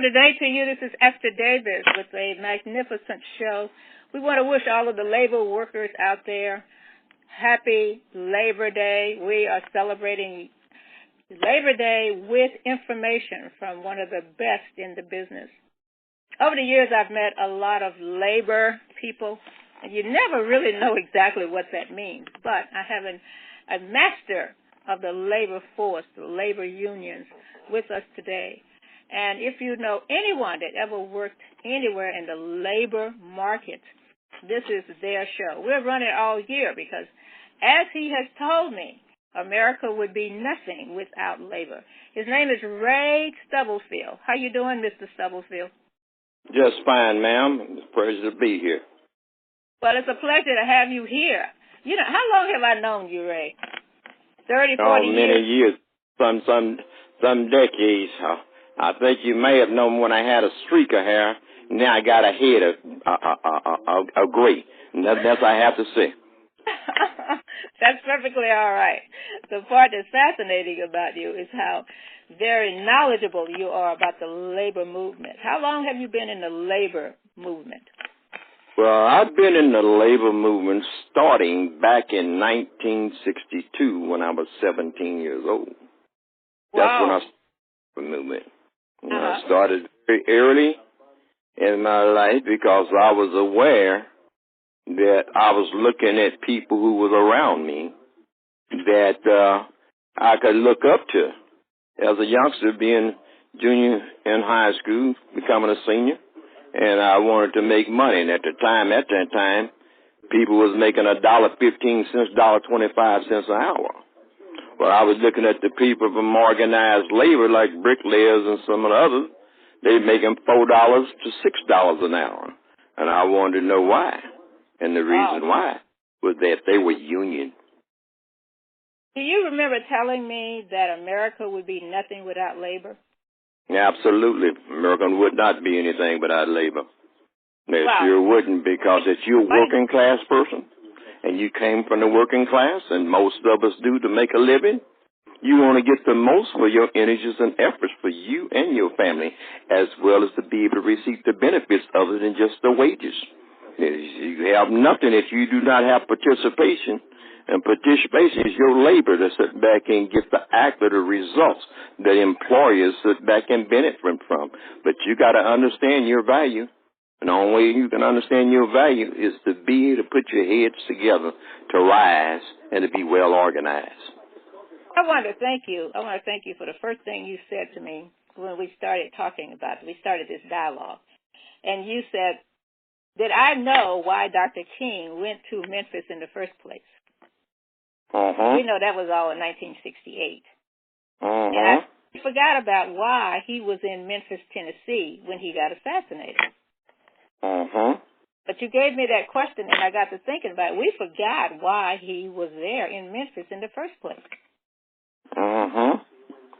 wonderful day to you. This is Esther Davis with a magnificent show. We want to wish all of the labor workers out there happy Labor Day. We are celebrating Labor Day with information from one of the best in the business. Over the years, I've met a lot of labor people, and you never really know exactly what that means. But I have a master of the labor force, the labor unions, with us today. And if you know anyone that ever worked anywhere in the labor market, this is their show. We're running all year because, as he has told me, America would be nothing without labor. His name is Ray Stubblefield. How you doing, Mr. Stubblefield? Just fine, ma'am. It's a pleasure to be here. Well, it's a pleasure to have you here. You know, how long have I known you, Ray? 30, 40 years? Many years. Some decades. I think you may have known when I had a streak of hair. Now I got a head of gray. That's I have to say. That's perfectly all right. The part that's fascinating about you is how very knowledgeable you are about the labor movement. How long have you been in the labor movement? Well, I've been in the labor movement starting back in 1962 when I was 17 years old. That's Wow. when I started the movement. I started very early in my life because I was aware that I was looking at people who was around me that I could look up to. As a youngster, being junior in high school, becoming a senior, and I wanted to make money. And at that time, people was making $1.15, $1.25 an hour. Well, I was looking at the people from organized labor, like bricklayers and some of the others. They making $4 to $6 an hour, and I wanted to know why. And the reason why was that they were union. Do you remember telling me that America would be nothing without labor? Absolutely. America would not be anything without labor. They sure wouldn't, because if you're a working class person and you came from the working class, and most of us do to make a living, you want to get the most for your energies and efforts for you and your family, as well as to be able to receive the benefits other than just the wages. You have nothing if you do not have participation. And participation is your labor to sit back and get the act of the results that employers sit back and benefit from. But you got to understand your value. And the only way you can understand your value is to be able to put your heads together to rise and to be well organized. I want to thank you. I want to thank you for the first thing you said to me when we started talking about it. We started this dialogue. And you said, did I know why Dr. King went to Memphis in the first place? We know that was all in 1968. And I forgot about why he was in Memphis, Tennessee when he got assassinated. But you gave me that question, and I got to thinking about it. We forgot why he was there in Memphis in the first place.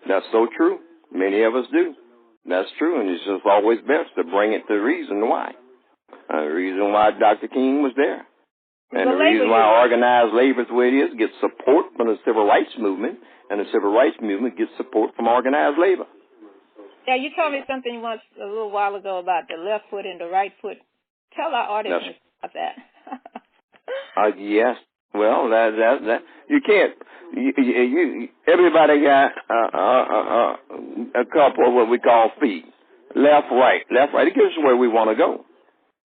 That's so true. Many of us do. That's true, and it's just always best to bring it to the reason why. The reason why Dr. King was there. And the reason why organized labor is the way it is, gets support from the civil rights movement, and the civil rights movement gets support from organized labor. Yeah, you told me something once a little while ago about the left foot and the right foot. Tell our audience about that. Yes. Well, that you can't. Everybody got a couple of what we call feet. Left, right. It gives us where we want to go.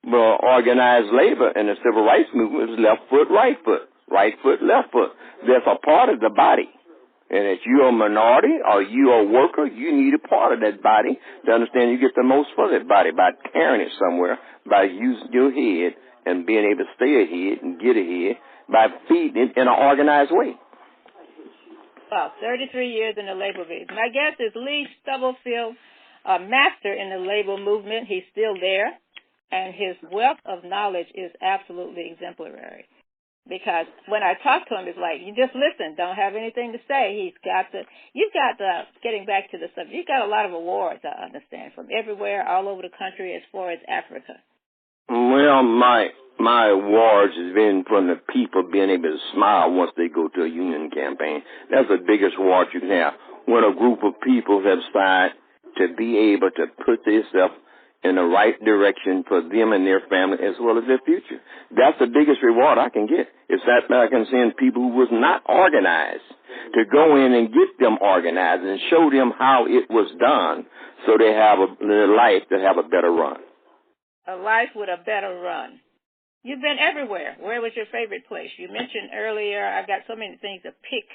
Well, organized labor and the civil rights movement is left foot, right foot, left foot. That's a part of the body. And if you're a minority or you're a worker, you need a part of that body to understand you get the most for that body by carrying it somewhere, by using your head and being able to stay ahead and get ahead by feeding it in an organized way. Wow, 33 years in the labor business. My guest is Lee Stubblefield, a master in the labor movement. He's still there. And his wealth of knowledge is absolutely exemplary. Because when I talk to him, it's like, you just listen, don't have anything to say. Getting back to the subject, you've got a lot of awards, I understand, from everywhere, all over the country, as far as Africa. Well, my awards has been from the people being able to smile once they go to a union campaign. That's the biggest award you can have. When a group of people have started to be able to put themselves in the right direction for them and their family as well as their future. That's the biggest reward I can get. Is that I can send people who was not organized to go in and get them organized and show them how it was done so they have a life that have a better run. A life with a better run. You've been everywhere. Where was your favorite place? You mentioned earlier, I've got so many things to pick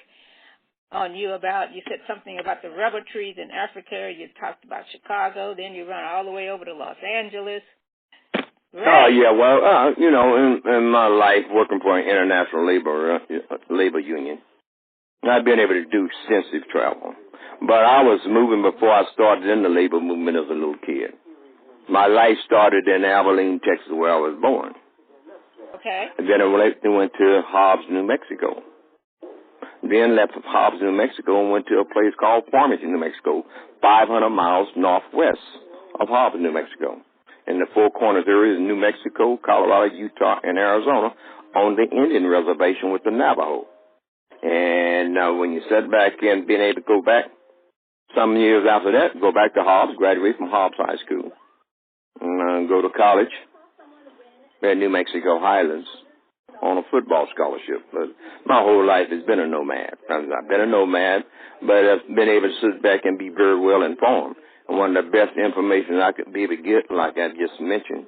on you about. You said something about the rubber trees in Africa. You talked about Chicago. Then you run all the way over to Los Angeles. Oh, yeah. Well, you know, in my life working for an international labor union, I've been able to do extensive travel. But I was moving before I started in the labor movement as a little kid. My life started in Abilene, Texas, where I was born. Okay. And then I went to Hobbs, New Mexico. Then left Hobbs, New Mexico, and went to a place called Farmington, New Mexico, 500 miles northwest of Hobbs, New Mexico. In the Four Corners areas of New Mexico, Colorado, Utah, and Arizona on the Indian reservation with the Navajo. And when you set back in, being able to go back some years after that, go back to Hobbs, graduate from Hobbs High School, and go to college at New Mexico Highlands on a football scholarship. But my whole life has been a nomad. I've been a nomad, but I've been able to sit back and be very well informed. And one of the best information I could be able to get, like I just mentioned,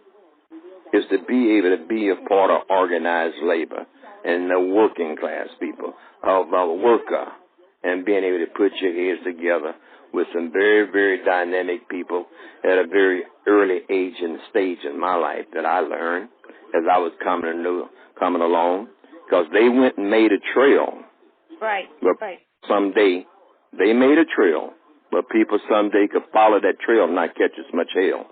is to be able to be a part of organized labor and the working class people, of a worker, and being able to put your heads together with some very, very dynamic people at a very early age and stage in my life that I learned as I was coming along, because they went and made a trail. Right, but right. Someday they made a trail, but people someday could follow that trail and not catch as much hell.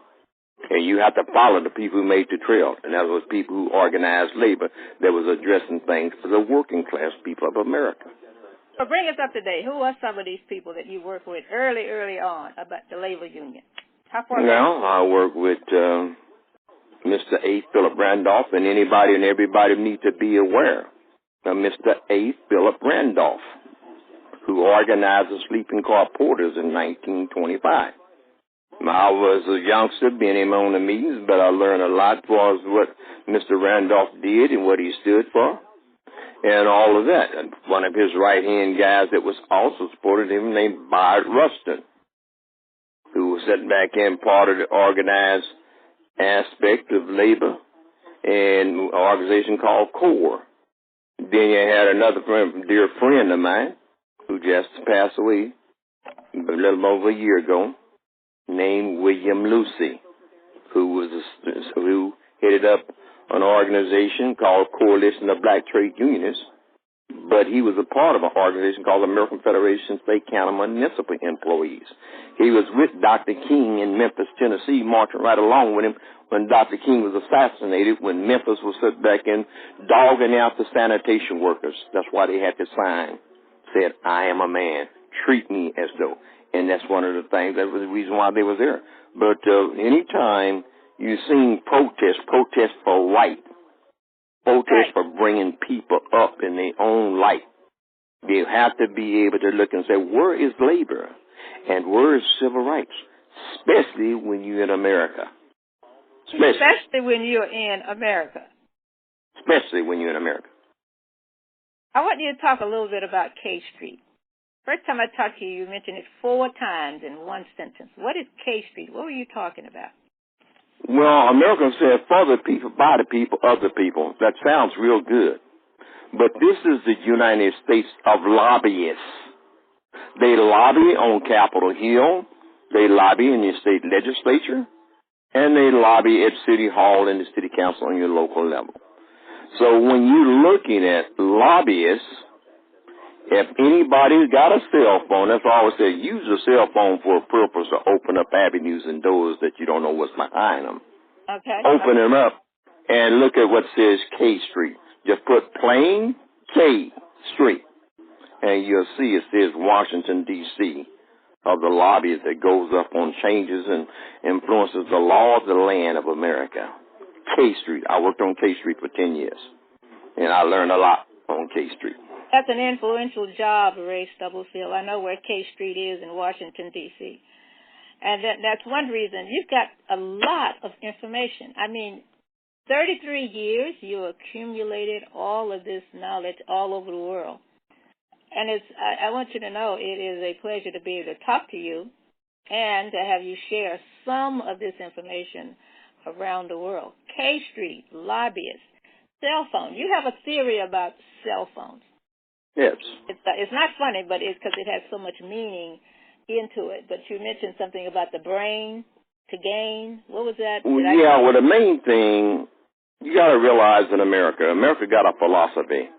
And you have to follow the people who made the trail, and that was people who organized labor that was addressing things for the working class people of America. So bring us up to date. Who are some of these people that you work with early on about the labor union? How far? Well, I work with Mr. A. Philip Randolph, and anybody and everybody need to be aware of Mr. A. Philip Randolph, who organized the sleeping car porters in 1925. I was a youngster being him on the meetings, but I learned a lot as far as what Mr. Randolph did and what he stood for and all of that. And one of his right-hand guys that was also supported him named Bart Rustin, who was sitting back in part of the organized aspect of labor and an organization called CORE. Then you had another dear friend of mine who just passed away a little over a year ago, named William Lucy, who headed up an organization called Coalition of Black Trade Unionists, but he was a part of an organization called American Federation of State County Municipal Employees. He was with Dr. King in Memphis, Tennessee, marching right along with him when Dr. King was assassinated, when Memphis was set back in, dogging out the sanitation workers. That's why they had to sign, said, "I am a man, treat me as though." And that's one of the things, that was the reason why they were there. But anytime you seen protest for right, protest for bringing people up in their own light, they have to be able to look and say, where is labor and where is civil rights, especially when you're in America. Especially when you're in America. Especially when you're in America. I want you to talk a little bit about K Street. First time I talked to you, you mentioned it 4 times in one sentence. What is K Street? What were you talking about? Well, Americans said for the people, by the people, of the people. That sounds real good. But this is the United States of lobbyists. They lobby on Capitol Hill. They lobby in your state legislature. And they lobby at City Hall and the City Council on your local level. So when you're looking at lobbyists, if anybody's got a cell phone, that's why I always say, use a cell phone for a purpose to open up avenues and doors that you don't know what's behind them. Okay. Open them up and look at what says K Street. Just put plain K Street, and you'll see it says Washington, D.C., of the lobby that goes up on changes and influences the law of the land of America. K Street. I worked on K Street for 10 years, and I learned a lot on K Street. That's an influential job, Ray Stubblefield. I know where K Street is in Washington, D.C. And that's one reason. You've got a lot of information. I mean, 33 years, you accumulated all of this knowledge all over the world. And I want you to know it is a pleasure to be able to talk to you and to have you share some of this information around the world. K Street, lobbyists, cell phone. You have a theory about cell phones. Yes. It's not funny, but it's because it has so much meaning into it. But you mentioned something about the brain to gain. What was that? Well, the main thing, you got to realize in America got a philosophy.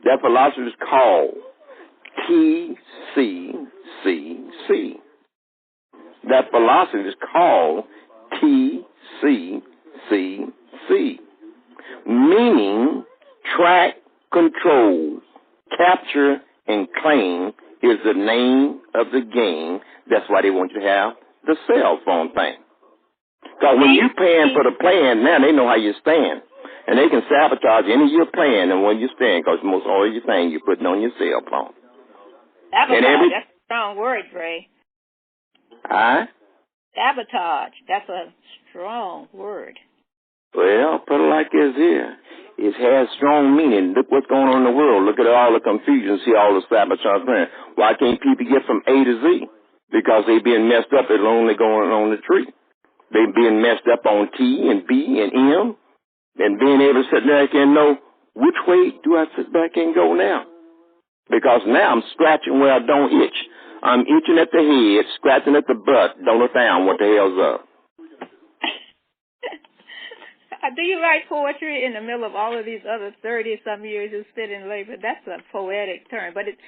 That philosophy is called TCCC. That philosophy is called TCCC, meaning track, control, capture, and claim is the name of the game. That's why they want you to have the cell phone thing. Because when you're paying for the plan, now they know how you stand. And they can sabotage any of your plan and where you stand, because most all of your things you're putting on your cell phone. Sabotage, that's a strong word, Ray. Sabotage, that's a strong word. Well, put it like this here. It has strong meaning. Look what's going on in the world. Look at all the confusion. See all the sabotage things. Why can't people get from A to Z? Because they being messed up. They're only going on the tree. They being messed up on T and B and M, and being able to sit back and know which way do I sit back and go now? Because now I'm scratching where I don't itch. I'm itching at the head, scratching at the butt, don't know down what the hell's up. Do you write poetry in the middle of all of these other 30-some years you spent in labor? That's a poetic term, but it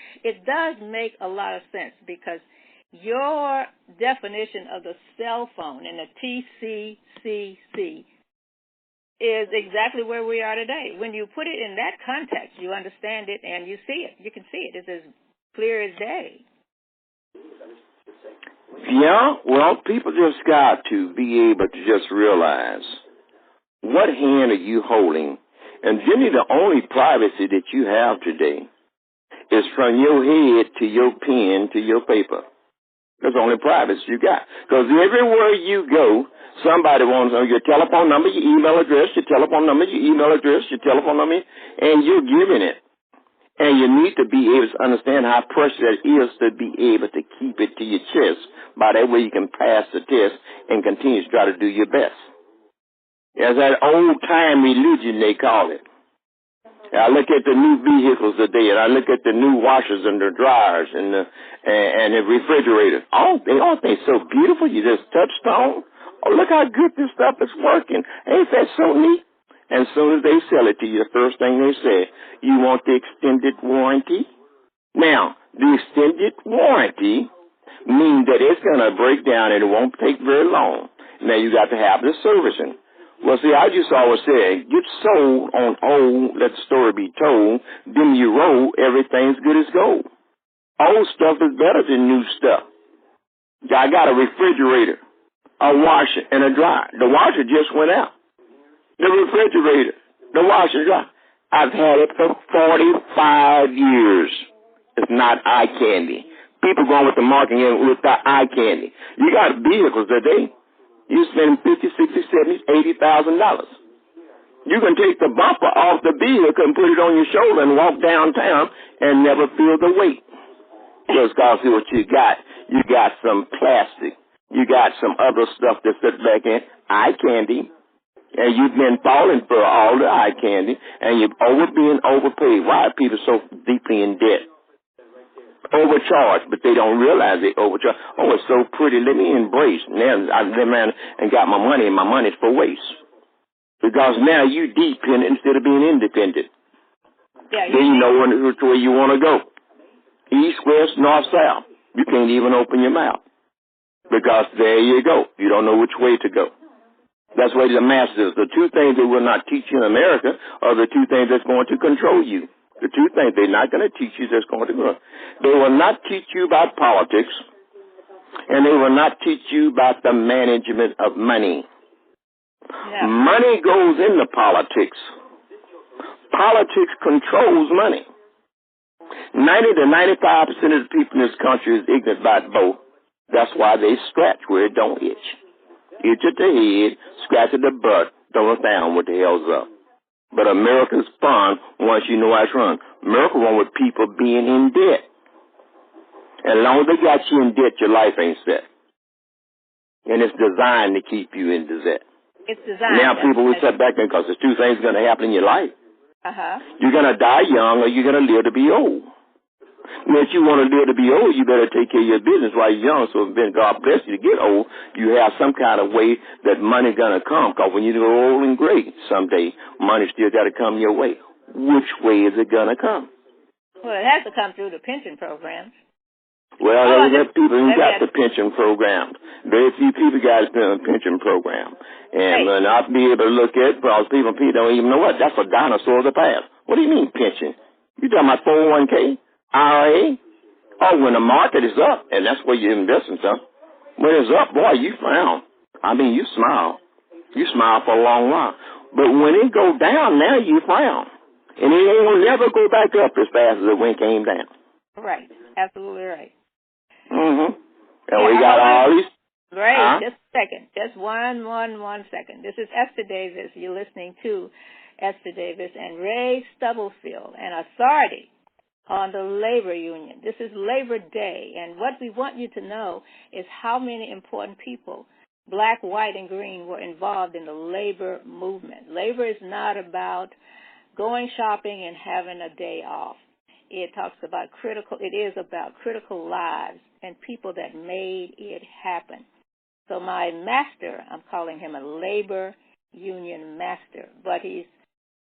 does make a lot of sense, because your definition of the cell phone and the TCCC is exactly where we are today. When you put it in that context, you understand it and you see it. You can see it. It's as clear as day. Yeah, well, people just got to be able to just realize what hand are you holding. And generally the only privacy that you have today is from your head to your pen to your paper. That's the only privacy you got. Because everywhere you go, somebody wants to know your telephone number, your email address, your telephone number, your email address, your telephone number, and you're giving it. And you need to be able to understand how precious it is to be able to keep it to your chest. By that way you can pass the test and continue to try to do your best. As that old-time religion, they call it. I look at the new vehicles today, and I look at the new washers and the dryers and the refrigerators. Oh, aren't they so beautiful? You just touched on. Oh, look how good this stuff is working. Ain't that so neat? And as soon as they sell it to you, the first thing they say, you want the extended warranty? Now, the extended warranty means that it's going to break down and it won't take very long. Now, you got to have the servicing. Well, see, I just always say, get sold on old, let the story be told, then you roll, everything's good as gold. Old stuff is better than new stuff. I got a refrigerator, a washer, and a dryer. The washer just went out. The refrigerator, the washer, dryer. I've had it for 45 years. It's not eye candy. People going with the marketing with the eye candy. You got vehicles today. You spend $50,000, $60,000, $70,000, $80,000. You can take the bumper off the vehicle and put it on your shoulder and walk downtown and never feel the weight. Just because see what you got. You got some plastic. You got some other stuff that sits back in. Eye candy. And you've been falling for all the eye candy. And you're being overpaid. Why are people so deeply in debt? Overcharged, but they don't realize they overcharged. Oh, it's so pretty. Let me embrace. Now I live around and got my money, and my money's for waste. Because now you dependent instead of being independent. Yeah, then you know which way you want to go. East, west, north, south. You can't even open your mouth. Because there you go. You don't know which way to go. That's why the masters. The two things they will not teach you in America are the two things that's going to control you. The two things they're not going to teach you that's going to grow. They will not teach you about politics, and they will not teach you about the management of money. Yeah. Money goes into politics. Politics controls money. 90 to 95% of the people in this country is ignorant about both. That's why they scratch where it don't itch. Itch at the head, scratch at the butt, throw us down what the hell's up. But America's fun once you know how it's run. America run with people being in debt. And as long as they got you in debt, your life ain't set. And it's designed to keep you in debt. It's designed. Now people will sit back because there's two things going to happen in your life. You're going to die young or you're going to live to be old. And if you want to live to be old, you better take care of your business while you're young. So when God bless you to get old, you have some kind of way that money's going to come. Because when you go old and gray someday, money still got to come your way. Which way is it going to come? Well, it has to come through the pension programs. Well, there's people who got the pension program. Very few people got the pension program. And will not be able to look at it because people don't even know what. That's a dinosaur of the past. What do you mean pension? You talking about 401k? IRA? Oh, when the market is up, and that's where you're investing stuff. When it's up, boy, you frown. I mean, you smile. You smile for a long while. But when it go down, now you frown. And it ain't gonna never go back up as fast as it went came down. Right. Absolutely right. Mm-hmm. And we got all these. Right. Just a second. Just one second. This is Esther Davis. You're listening to Esther Davis and Ray Stubblefield, an authority on the labor union. This is Labor Day, and what we want you to know is how many important people, black, white, and green, were involved in the labor movement. Labor is not about going shopping and having a day off. It is about critical lives and people that made it happen. So my master, I'm calling him a labor union master, but he's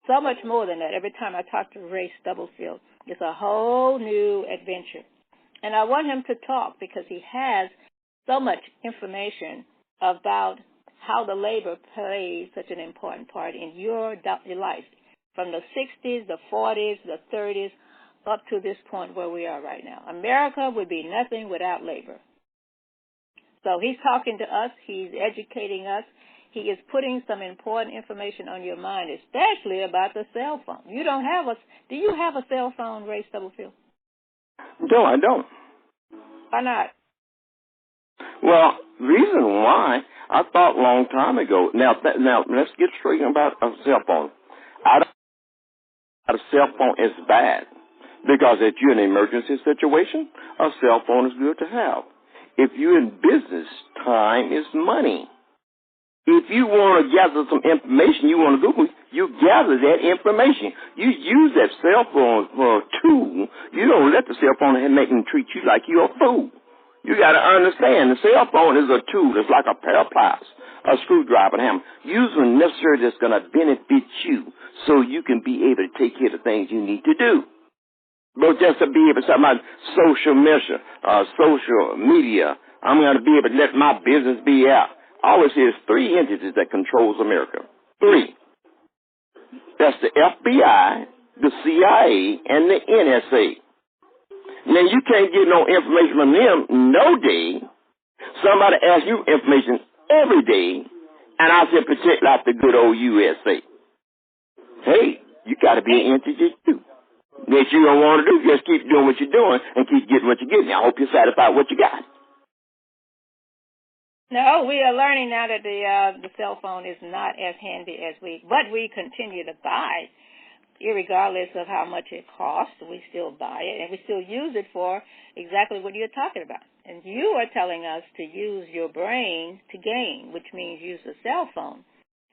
so much more than that. Every time I talk to Ray Stubblefield, it's a whole new adventure. And I want him to talk because he has so much information about how the labor plays such an important part in your life, from the 60s, the 40s, the 30s, up to this point where we are right now. America would be nothing without labor. So he's talking to us. He's educating us. He is putting some important information on your mind, especially about the cell phone. Do you have a cell phone, Ray Stubblefield? No, I don't. Why not? Well, reason why, I thought a long time ago. Now let's get straight about a cell phone. I don't think a cell phone is bad because if you're in an emergency situation, a cell phone is good to have. If you're in business, time is money. If you want to gather some information, you want to Google, you gather that information. You use that cell phone for a tool. You don't let the cell phone make them treat you like you're a fool. You got to understand the cell phone is a tool. It's like a pair of pliers, a screwdriver, and a hammer. Use when necessary that's going to benefit you so you can be able to take care of the things you need to do. But just to be able to talk about social media, I'm going to be able to let my business be out. I always say there's three entities that controls America. Three. That's the FBI, the CIA, and the NSA. Now, you can't get no information from them no day. Somebody asks you information every day, and I say protect like the good old USA. Hey, you got to be an entity too. That you don't want to do, just keep doing what you're doing and keep getting what you're getting. I hope you're satisfied with what you got. No, we are learning now that the cell phone is not as handy but we continue to buy, irregardless of how much it costs. We still buy it, and we still use it for exactly what you're talking about. And you are telling us to use your brain to gain, which means use the cell phone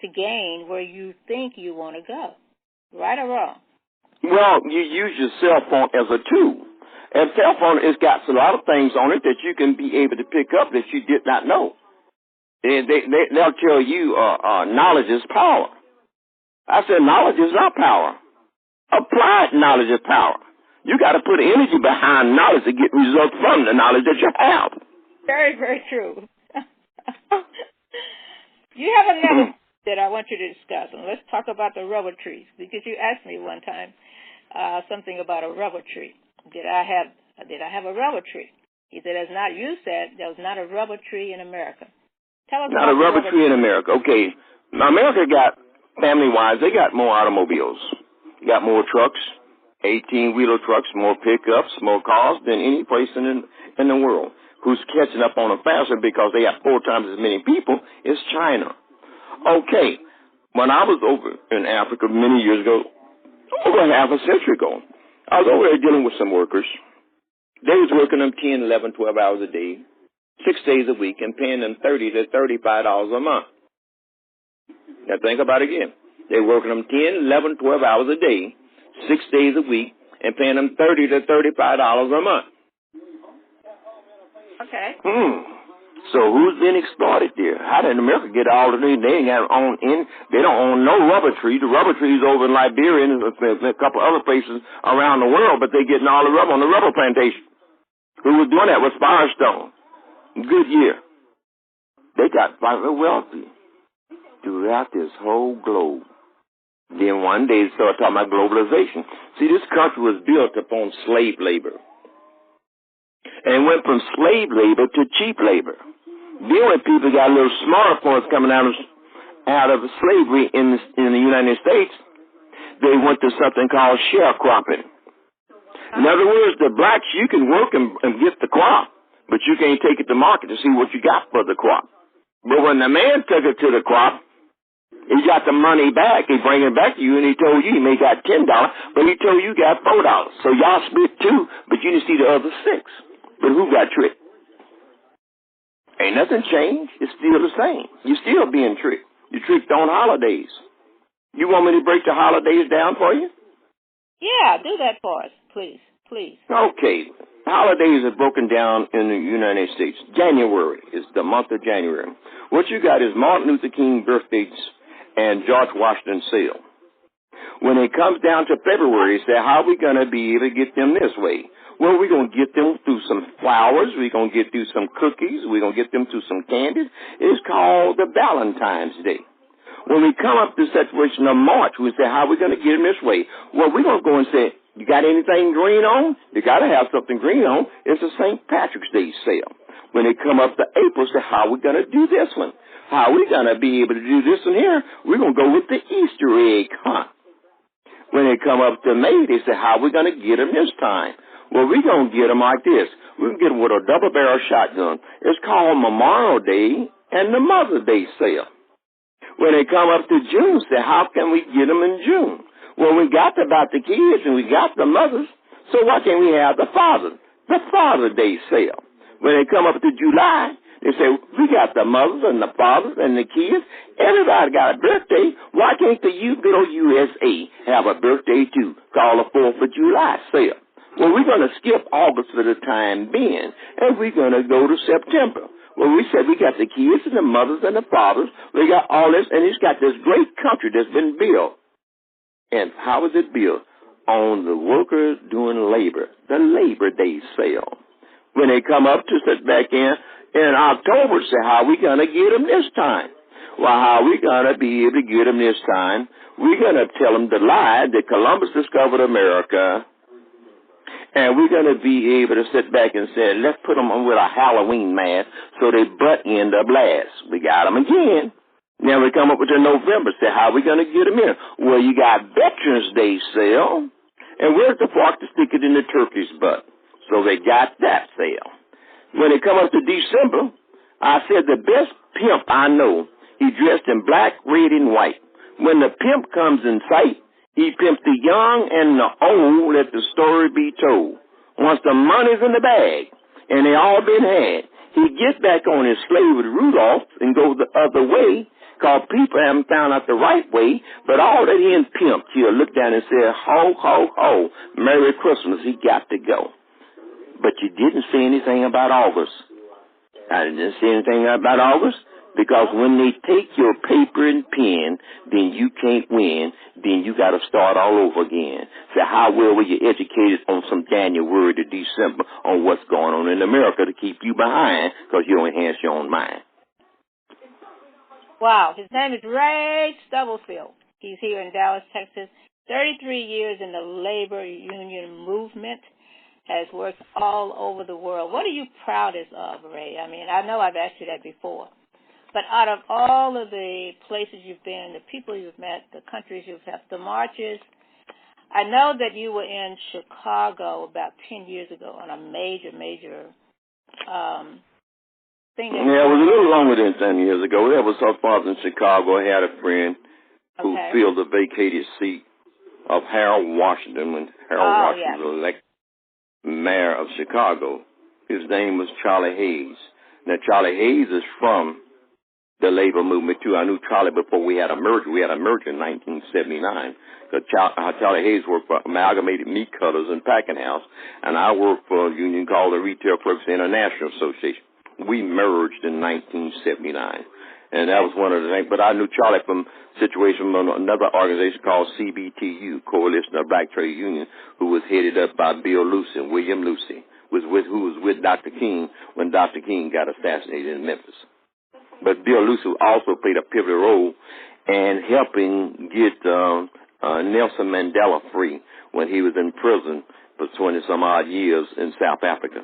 to gain where you think you want to go. Right or wrong? Well, you use your cell phone as a tool. And cell phone has got a lot of things on it that you can be able to pick up that you did not know. And they'll tell you knowledge is power. I said knowledge is not power. Applied knowledge is power. You got to put energy behind knowledge to get results from the knowledge that you have. Very, very true. You have another that I want you to discuss, and let's talk about the rubber trees, because you asked me one time something about a rubber tree. Did I have a rubber tree? He said, you said there was not a rubber tree in America. Tell us not a rubber tree in America. Okay. Now, America got, family-wise, they got more automobiles. Got more trucks, 18-wheeler trucks, more pickups, more cars than any place in the world. who's catching up on them faster because they have 4 times as many people is China. Okay, when I was over in Africa many years ago, over half a century ago, I was over there dealing with some workers. They was working them 10, 11, 12 hours a day, 6 days a week, and paying them $30 to $35 a month. Now think about it again. They working them 10, 11, 12 hours a day, 6 days a week, and paying them $30 to $35 a month. Okay. So who's been exploited there? How did America get all the things? They ain't got own in. They don't own no rubber tree. The rubber trees over in Liberia and a couple other places around the world, but they getting all the rubber on the rubber plantation. Who was doing that was Firestone. Goodyear. They got very wealthy throughout this whole globe. Then one day they started talking about globalization. See, this country was built upon slave labor. And went from slave labor to cheap labor. Then when people got a little smartphones coming out of slavery in the United States, they went to something called sharecropping. In other words, the blacks, you can work and get the crop, but you can't take it to market to see what you got for the crop. But when the man took it to the crop, he got the money back. He bring it back to you, and he told you he may got $10, but he told you got $4. So y'all split 2, but you didn't see the other 6. But who got tricked? Ain't nothing changed. It's still the same. You're still being tricked. You're tricked on holidays. You want me to break the holidays down for you? Yeah, do that for us, please. Please. Okay. Holidays are broken down in the United States. January is the month of January. What you got is Martin Luther King birthdays and George Washington sale. When it comes down to February, say, how are we going to be able to get them this way? Well, we're going to get them through some flowers. We're going to get through some cookies. We're going to get them through some candies. It's called the Valentine's Day. When we come up to the situation of March, we say, how are we going to get them this way? Well, we're going to go and say, you got anything green on? You got to have something green on. It's a St. Patrick's Day sale. When they come up to April, say, how are we going to do this one? How are we going to be able to do this one here? We're going to go with the Easter egg hunt. When they come up to May, they say, how are we going to get them this time? Well, we're going to get them like this. We're going to get them with a double-barrel shotgun. It's called Memorial Day and the Mother's Day sale. When they come up to June, say, how can we get them in June? Well, we got about the kids and we got the mothers, so why can't we have the Father's Day sale? When they come up to July, they say, we got the mothers and the fathers and the kids. Everybody got a birthday. Why can't the good old USA have a birthday too, called the 4th of July sale? Well, we're going to skip August for the time being, and we're going to go to September. Well, we said we got the kids and the mothers and the fathers. We got all this, and it's got this great country that's been built. And how is it built? On the workers doing labor, the Labor Day sale. When they come up to sit back in October, say, how are we going to get them this time? Well, how are we going to be able to get them this time? We're going to tell them the lie that Columbus discovered America. And we're going to be able to sit back and say, let's put them on with a Halloween mask so they butt in the blast. We got them again. Now we come up with the November. Say, how are we going to get them in? Well, you got Veterans Day sale. And where's the fork to stick it in the turkey's butt? So they got that sale. When they come up to December, I said the best pimp I know, he dressed in black, red, and white. When the pimp comes in sight, he pimped the young and the old, let the story be told. Once the money's in the bag, and they all been had, he gets back on his slave with Rudolph and goes the other way, because people haven't found out the right way, but all that he and pimped, he'll look down and say, ho, ho, ho, Merry Christmas, he got to go. But you didn't say anything about August. I didn't say anything about August, because when they take your paper and pen, then you can't win. Then you got to start all over again. So how well were you educated on some January to December on what's going on in America to keep you behind because you don't enhance your own mind? Wow. His name is Ray Stubblefield. He's here in Dallas, Texas. 33 years in the labor union movement. Has worked all over the world. What are you proudest of, Ray? I mean, I know I've asked you that before. But out of all of the places you've been, the people you've met, the countries you've helped, the marches, I know that you were in Chicago about 10 years ago on a major thing. Yeah, it was a little longer than 10 years ago. That was so far in Chicago. I had a friend who filled the vacated seat of Harold Washington when Harold Washington was elected mayor of Chicago. His name was Charlie Hayes. Now, Charlie Hayes is from the labor movement, too. I knew Charlie before we had a merger. We had a merger in 1979. Charlie Hayes worked for Amalgamated Meat Cutters and Packing House, and I worked for a union called the Retail Clerks International Association. We merged in 1979, and that was one of the things. But I knew Charlie from situation from another organization called CBTU, Coalition of Black Trade Unions, who was headed up by Bill Lucy, William Lucy, who was with Dr. King when Dr. King got assassinated in Memphis. But Bill Lucy also played a pivotal role in helping get Nelson Mandela free when he was in prison for 20-some-odd years in South Africa.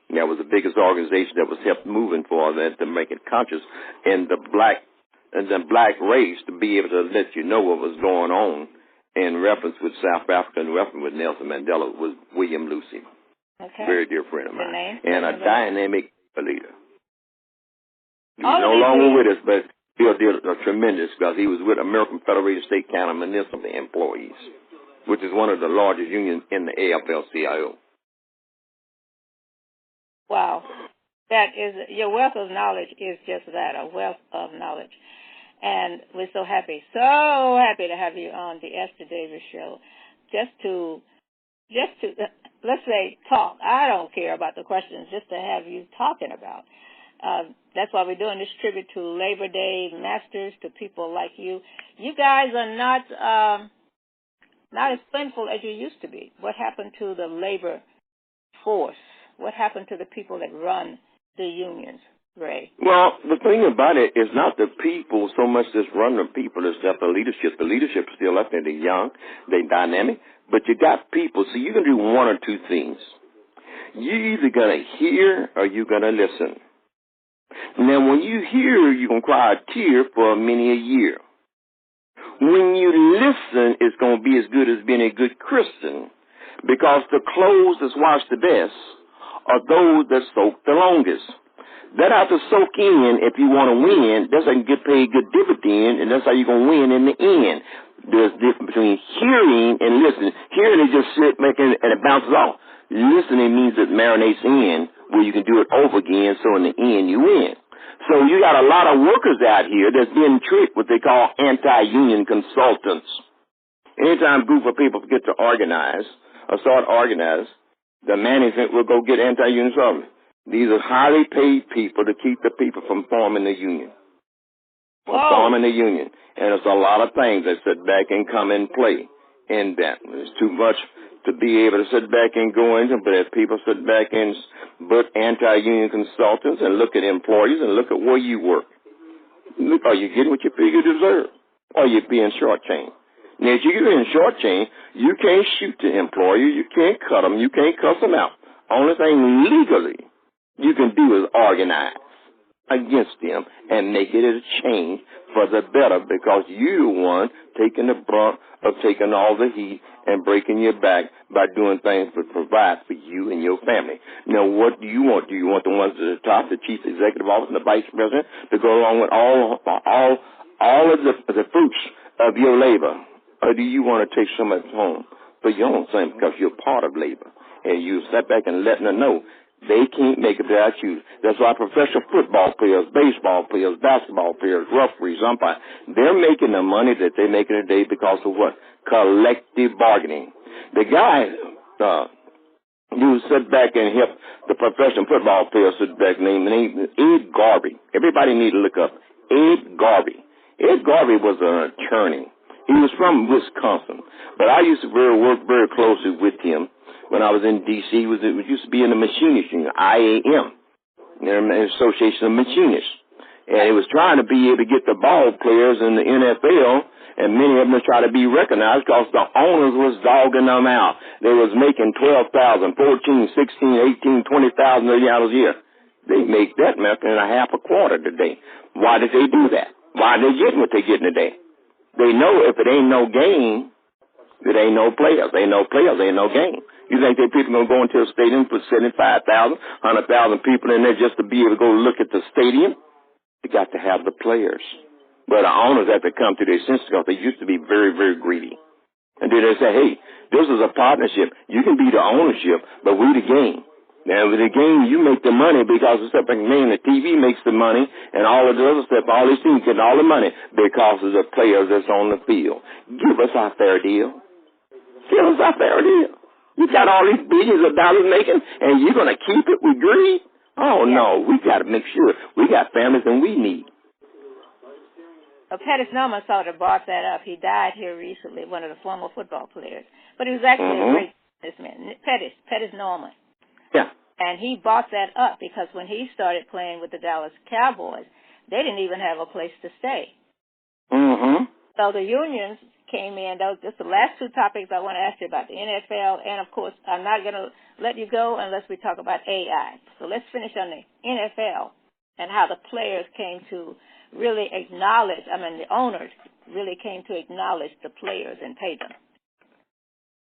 That was the biggest organization that was helped moving for that to make it conscious in the black race to be able to let you know what was going on in reference with South Africa and reference with Nelson Mandela was William Lucy. Okay. Very dear friend of mine. And a dynamic leader. He's no longer with us, but still did a tremendous because he was with American Federated State County Municipal Employees, which is one of the largest unions in the AFL-CIO. Wow. That is, your wealth of knowledge is just that, a wealth of knowledge. And we're so happy to have you on the Esther Davis Show. Just to, let's say, talk. I don't care about the questions, just to have you talking about. That's why we're doing this tribute to Labor Day masters, to people like you. You guys are not as plentiful as you used to be. What happened to the labor force? What happened to the people that run the unions, Ray? Well, the thing about it is not the people so much that's run the people, it's that the leadership. The leadership is still up there. They're young, they're dynamic, but you got people. So you can do one or two things. You're either going to hear or you're going to listen. Now, when you hear, you can cry a tear for many a year. When you listen, it's going to be as good as being a good Christian, because the clothes that's washed the best are those that soak the longest. That have to soak in if you want to win. That's how you get paid good dividend, and that's how you're going to win in the end. There's a difference between hearing and listening. Hearing is just sit making and it bounces off. Listening means it marinates in where you can do it over again, so in the end you win. So you got a lot of workers out here that's being tricked, what they call anti-union consultants. Anytime a group of people get to organize or start organize, the management will go get anti-union consultants. These are highly paid people to keep the people from forming the union. Forming the union. And it's a lot of things that sit back and come and play in that. It's too much to be able to sit back and go into, but if people sit back and book anti-union consultants and look at employees and look at where you work, look, are you getting what you figure you deserve? Or are you being shortchanged? Now, if you're being shortchanged, you can't shoot the employer, you can't cut them, you can't cuss them out. Only thing legally you can do is organize against them and make it a change for the better, because you're the one taking the brunt of taking all the heat and breaking your back by doing things to provide for you and your family. Now, what do you want? Do you want the ones at the top, the chief executive officer and the vice president, to go along with all of the fruits of your labor? Or do you want to take some at home for your own thing because you're part of labor? And you step back and letting them know they can't make it without you. That's why professional football players, baseball players, basketball players, referees, umpires, they're making the money that they're making today because of what? Collective bargaining. The guy you sit back and help the professional football players sit back named Ed Garvey. Everybody need to look up Ed Garvey. Ed Garvey was an attorney. He was from Wisconsin, but I used to work very closely with him when I was in D.C. It used to be in the machinist union, IAM, the Association of Machinists. And it was trying to be able to get the ball players in the NFL, and many of them were trying to be recognized because the owners was dogging them out. They was making $12,000, $14,000, $16,000, $18,000, $20,000 a year. They make that much in a half a quarter today. Why did they do that? Why are they getting what they're getting today? They know if it ain't no game, it ain't no players. Ain't no players, ain't no game. You think that people going to go into a stadium for 75,000, 100,000 people in there just to be able to go look at the stadium? You got to have the players. But the owners have to come to their senses because they used to be very, very greedy. And then they say, hey, this is a partnership. You can be the ownership, but we the game. Now, with the game, you make the money because it's stuff like, man, the TV makes the money and all of the other stuff, all these things getting all the money because of the players that's on the field. Give us our fair deal. Give us our fair deal. You got all these billions of dollars making and you're going to keep it with greed? Oh, no, we got to make sure we got families and we need. Pettis Norman sort of brought that up. He died here recently, one of the former football players. But he was actually a great businessman. Pettis Norman. Yeah. And he brought that up because when he started playing with the Dallas Cowboys, they didn't even have a place to stay. So the unions came in. Those just the last two topics I want to ask you about, the NFL, and, of course, I'm not going to let you go unless we talk about AI. So let's finish on the NFL and how the players came to really acknowledge, the owners really came to acknowledge the players and pay them.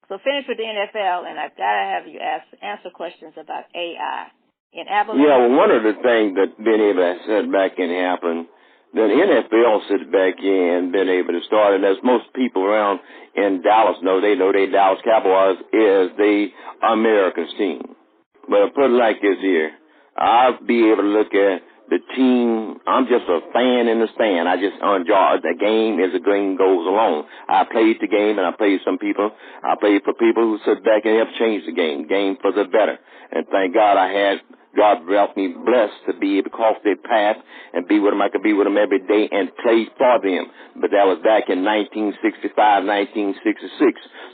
So finish with the NFL, and I've got to have you answer questions about AI in Abilene. Yeah, well, one of the things that been able to sit back and happen, the NFL sits back in, been able to start, and as most people around in Dallas know they Dallas Cowboys is the America's team. But I'll put it like this here. I'll be able to look at the team. I'm just a fan in the stand. I just enjoy the game as the game goes along. I played the game, and I played some people. I played for people who sit back and have changed the game for the better. And thank God God brought me blessed to be able to cross their path and be with them. I could be with them every day and play for them. But that was back in 1965, 1966.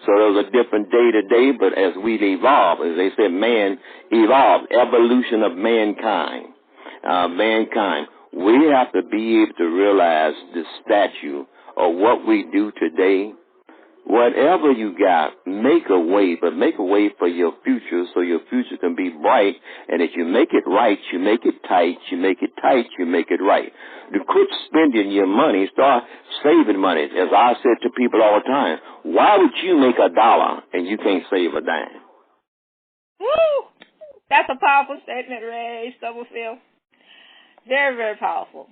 So it was a different day today, but as we evolve, as they said, man evolved, evolution of mankind. We have to be able to realize the statue of what we do today. Whatever you got, make a way, but make a way for your future so your future can be bright. And if you make it right, you make it tight, you make it tight, you make it right. To quit spending your money, start saving money. As I said to people all the time, why would you make $1 and you can't save a dime? Woo! That's a powerful statement, Ray Stubblefield. Very, very powerful.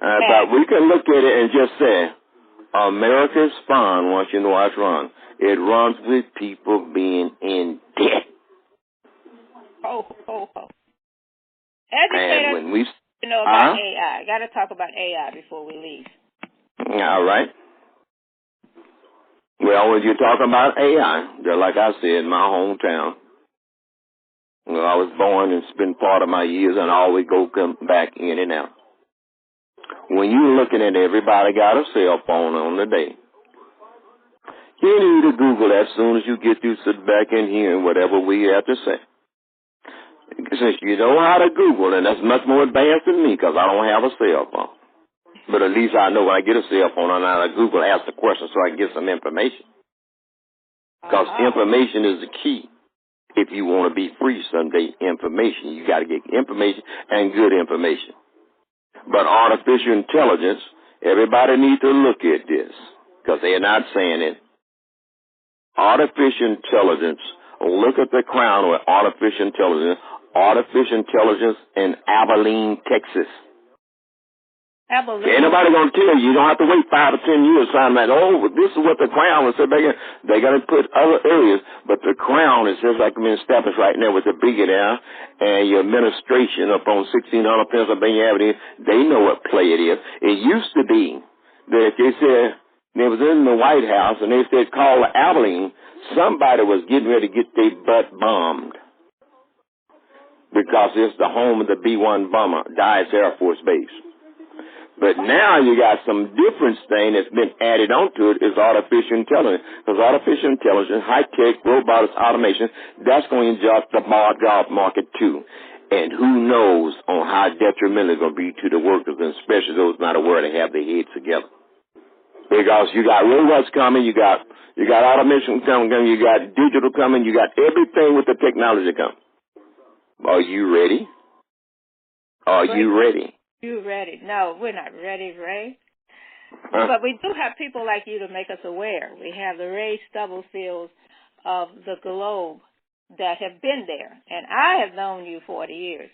But we can look at it and just say, America's fun once you know how it's run. It runs with people being in debt. Educate us about AI. Got to talk about AI before we leave. All right. Well, when you're talking about AI, just like I said, in my hometown, I was born and spent part of my years and I always come back in and out. When you're looking at everybody got a cell phone on the day, you need to Google as soon as you get through sit back and hearing whatever we have to say. Since you know how to Google, and that's much more advanced than me because I don't have a cell phone. But at least I know when I get a cell phone, I know how to Google, ask the question so I can get some information. Because information is the key. If you want to be free someday, information. You got to get information and good information. But artificial intelligence, everybody needs to look at this because they're not saying it. Artificial intelligence, look at the crown with artificial intelligence in Abilene, Texas. Abilene. Ain't nobody going to tell you. You don't have to wait 5 or 10 years to find out, this is what the crown is. They got to put other areas, but the crown is just like being established right now with the brigade there and your administration up on 1600 Pennsylvania Avenue. They know what play it is. It used to be that if they said they was in the White House and they said call Abilene, somebody was getting ready to get their butt bombed because it's the home of the B-1 bomber, Dulles Air Force Base. But now you got some different thing that's been added onto it is artificial intelligence. Because artificial intelligence, high-tech, robotics, automation, that's going to inject the job market too. And who knows on how detrimental it's going to be to the workers, and especially those not aware to have their heads together. Because you got robots coming, you got automation coming, you got digital coming, you got everything with the technology coming. Are you ready? Are you ready? You ready? No, we're not ready, Ray. But we do have people like you to make us aware. We have the Ray Stubblefield of the globe that have been there. And I have known you 40 years.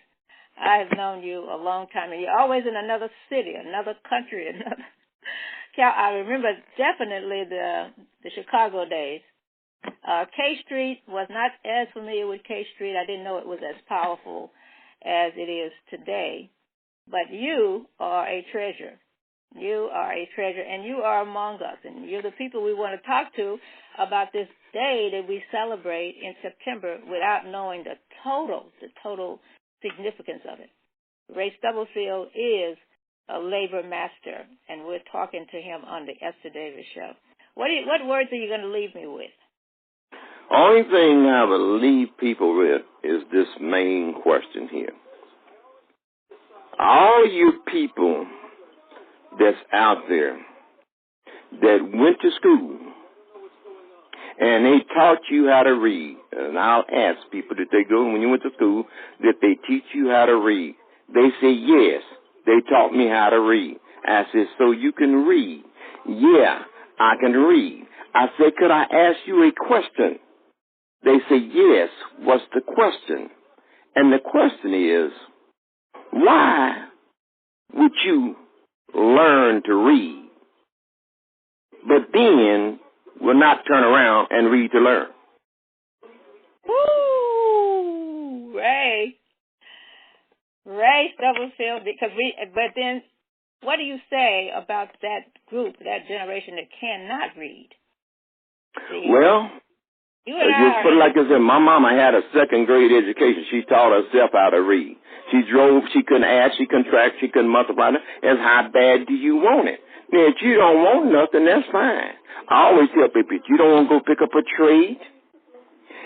I have known you a long time, and you're always in another city, another country, another. I remember definitely the Chicago days. K Street was not as familiar with K Street. I didn't know it was as powerful as it is today. But you are a treasure. You are a treasure, and you are among us, and you're the people we want to talk to about this day that we celebrate in September without knowing the total significance of it. Ray Stubblefield is a labor master, and we're talking to him on the Esther Davis Show. What words are you going to leave me with? Only thing I will leave people with is this main question here. All you people that's out there that went to school and they taught you how to read, and I'll ask people, did they go, when you went to school, did they teach you how to read? They say, yes, they taught me how to read. I said, so you can read? Yeah, I can read. I said, could I ask you a question? They say, yes, what's the question? And the question is, why would you learn to read, but then will not turn around and read to learn? Woo, Ray Stubblefield, but then what do you say about that group, that generation that cannot read? See, well, just put it like this, my mama had a second grade education. She taught herself how to read. She drove, she couldn't add, she couldn't subtract, she couldn't multiply. And how bad do you want it? Now, if you don't want nothing, that's fine. I always tell people, if you don't want to go pick up a trade,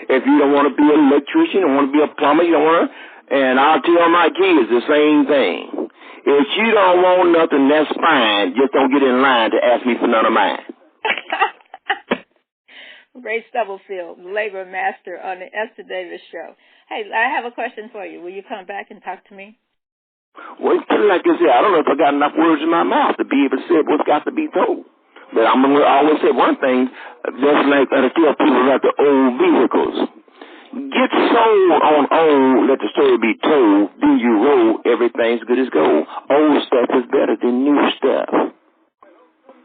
if you don't want to be an electrician, you don't want to be a plumber, you don't want to, and I'll tell my kids the same thing. If you don't want nothing, that's fine. Just don't get in line to ask me for none of mine. Ray Stubblefield, labor master on the Esther Davis Show. Hey, I have a question for you. Will you come back and talk to me? Well, like I said, I don't know if I got enough words in my mouth to be able to say what's got to be told. But I'm going to always say one thing, just like I tell people about the old vehicles. Get sold on old, let the story be told, then you roll, everything's good as gold. Old stuff is better than new stuff.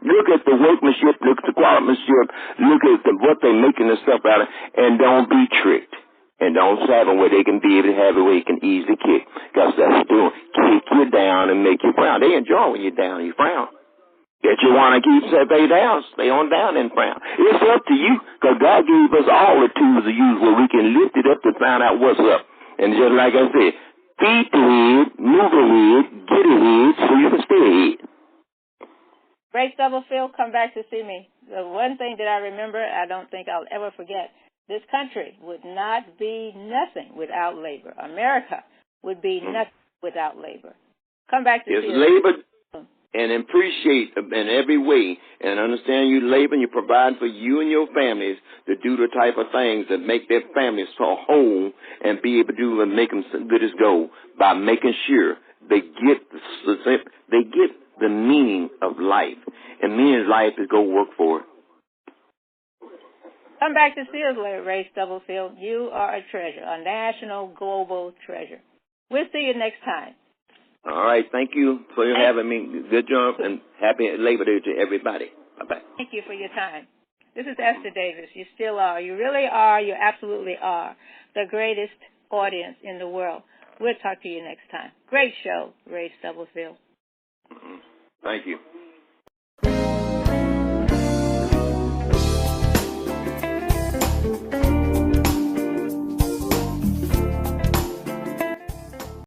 Look at the workmanship, look at the craftsmanship, look at what they're making the stuff out of, and don't be tricked. And don't have them where they can be able to have it where you can easily kick. Because that's doing, kick you down and make you frown. They enjoy when you're down and you frown. If you want to keep stay down, stay on down and frown. It's up to you, because God gave us all the tools to use where we can lift it up to find out what's up. And just like I said, feed the head, move the head, get ahead so you can stay ahead. Ray Stubblefield, come back to see me. The one thing that I remember, I don't think I'll ever forget, this country would not be nothing without labor. America would be nothing without labor. Come back to see me. Labor and appreciate in every way and understand you labor and you provide for you and your families to do the type of things that make their families so whole and be able to do and make them so good as gold by making sure they get the meaning of life. And meaning of life is go work for it. Come back to see us later, Ray Stubblefield. You are a treasure, a national, global treasure. We'll see you next time. All right. Thank you for having me. Good job, and happy Labor Day to everybody. Bye-bye. Thank you for your time. This is Esther Davis. You still are. You really are. You absolutely are the greatest audience in the world. We'll talk to you next time. Great show, Ray Stubblefield. Thank you.